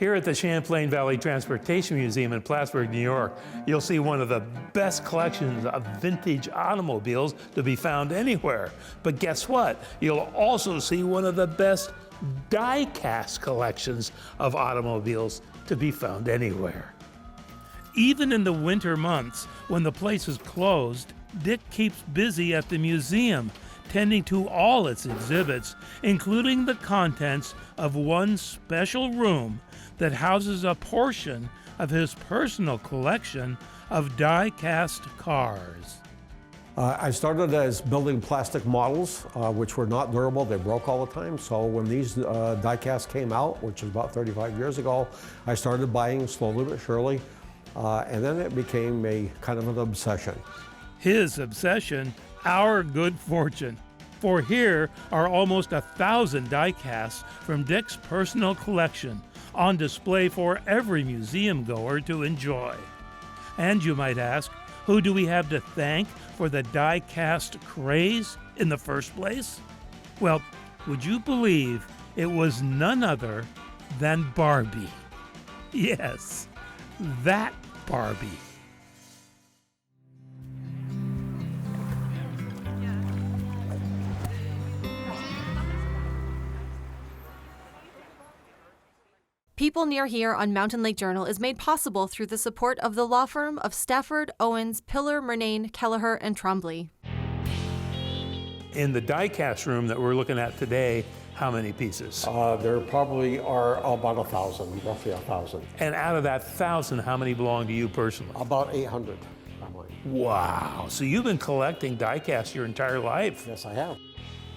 Here at the Champlain Valley Transportation Museum in Plattsburgh, New York, you'll see one of the best collections of vintage automobiles to be found anywhere. But guess what? You'll also see one of the best die-cast collections of automobiles to be found anywhere. Even in the winter months, when the place is closed, Dick keeps busy at the museum, tending to all its exhibits, including the contents of one special room that houses a portion of his personal collection of die-cast cars. I started as building plastic models, which were not durable. They broke all the time. So when these die-casts came out, which was about 35 years ago, I started buying slowly but surely, and then it became a kind of an obsession. His obsession, our good fortune. For here are almost 1,000 die-casts from Dick's personal collection on display for every museum goer to enjoy. And you might ask, who do we have to thank for the die-cast craze in the first place? Well, would you believe it was none other than Barbie? Yes, that Barbie. People Near Here on Mountain Lake Journal is made possible through the support of the law firm of Stafford, Owens, Pillar, Murnane, Kelleher, and Trombley. In the die-cast room that we're looking at today, how many pieces? There probably are about 1,000, roughly 1,000. And out of that 1,000, how many belong to you personally? About 800. Wow, so you've been collecting die-cast your entire life? Yes, I have.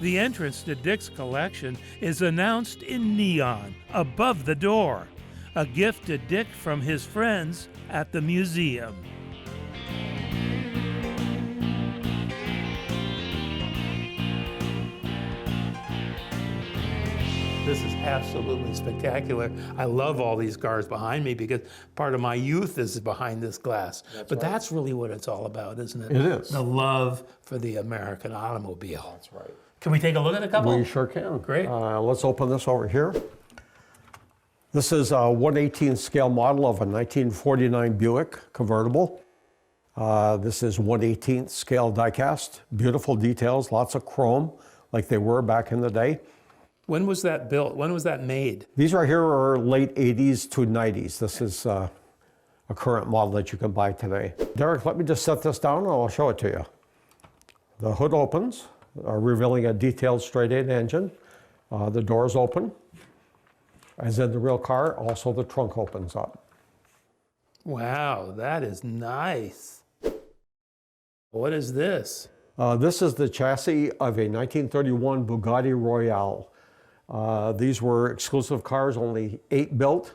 The entrance to Dick's collection is announced in neon above the door, a gift to Dick from his friends at the museum. This is absolutely spectacular. I love all these cars behind me because part of my youth is behind this glass. That's really what it's all about, isn't it? It is. The love for the American automobile. That's right. Can we take a look at a couple? We sure can. Great. Let's open this over here. This is a 1/18 scale model of a 1949 Buick convertible. This is 1/18 scale die-cast. Beautiful details, lots of chrome like they were back in the day. When was that built? When was that made? These right here are late 80s to 90s. This is a current model that you can buy today. Derek, let me just set this down and I'll show it to you. The hood opens, revealing a detailed straight 8 engine. The doors open. As in the real car, also the trunk opens up. Wow, that is nice. What is this? This is the chassis of a 1931 Bugatti Royale. These were exclusive cars, only 8 built.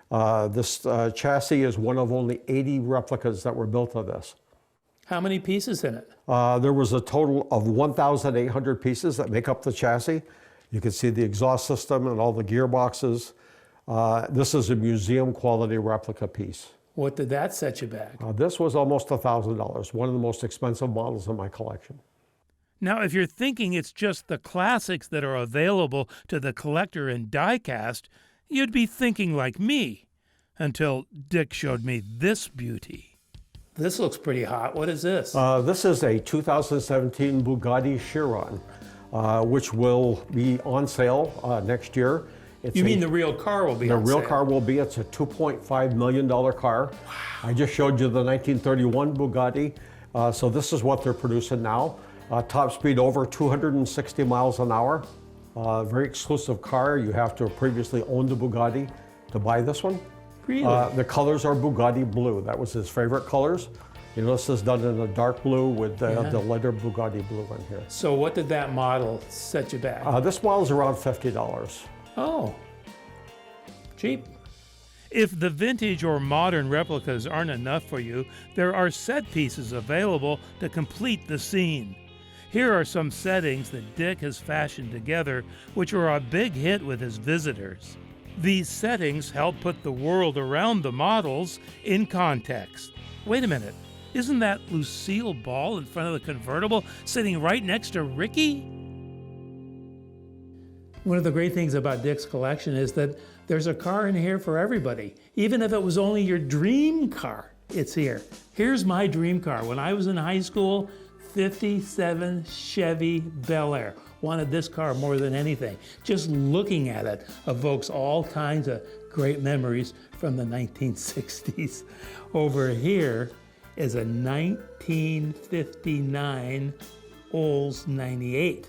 This chassis is one of only 80 replicas that were built of this. How many pieces in it? There was a total of 1,800 pieces that make up the chassis. You can see the exhaust system and all the gearboxes. This is a museum quality replica piece. What did that set you back? This was almost $1,000, one of the most expensive models in my collection. Now, if you're thinking it's just the classics that are available to the collector in die-cast, you'd be thinking like me, until Dick showed me this beauty. This looks pretty hot. What is this? This is a 2017 Bugatti Chiron, which will be on sale next year. You mean the real car will be on sale? The real car will be. It's a $2.5 million car. Wow. I just showed you the 1931 Bugatti. So this is what they're producing now. Top speed over 260 miles an hour. Very exclusive car. You have to have previously owned a Bugatti to buy this one. Really? The colors are Bugatti blue. That was his favorite colors. You know, this is done in a dark blue with the lighter Bugatti blue in here. So what did that model set you back? This model's around $50. Oh, cheap. If the vintage or modern replicas aren't enough for you, there are set pieces available to complete the scene. Here are some settings that Dick has fashioned together, which are a big hit with his visitors. These settings help put the world around the models in context. Wait a minute, isn't that Lucille Ball in front of the convertible sitting right next to Ricky? One of the great things about Dick's collection is that There's a car in here for everybody. Even if it was only your dream car, it's here. Here's my dream car. When I was in high school, 57 Chevy Bel Air. Wanted this car more than anything. Just looking at it evokes all kinds of great memories from the 1960s. Over here is a 1959 Olds 98.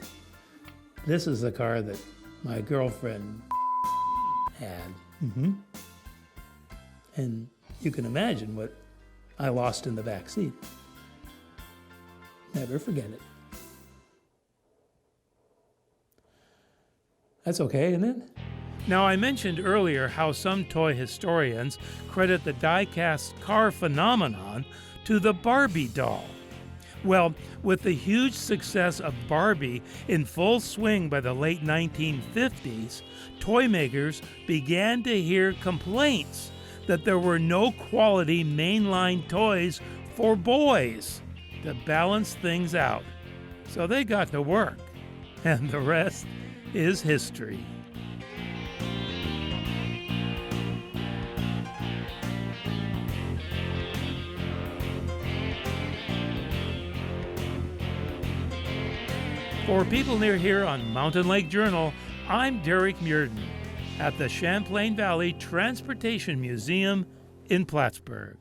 This is the car that my girlfriend had. And you can imagine what I lost in the back seat. Never forget it. That's okay, isn't it? Now, I mentioned earlier how some toy historians credit the Diecast car phenomenon to the Barbie doll. Well, with the huge success of Barbie in full swing by the late 1950s, toy makers began to hear complaints that there were no quality mainline toys for boys to balance things out. So they got to work, and the rest is history. For people near here on Mountain Lake Journal, I'm Derek Muirden at the Champlain Valley Transportation Museum in Plattsburgh.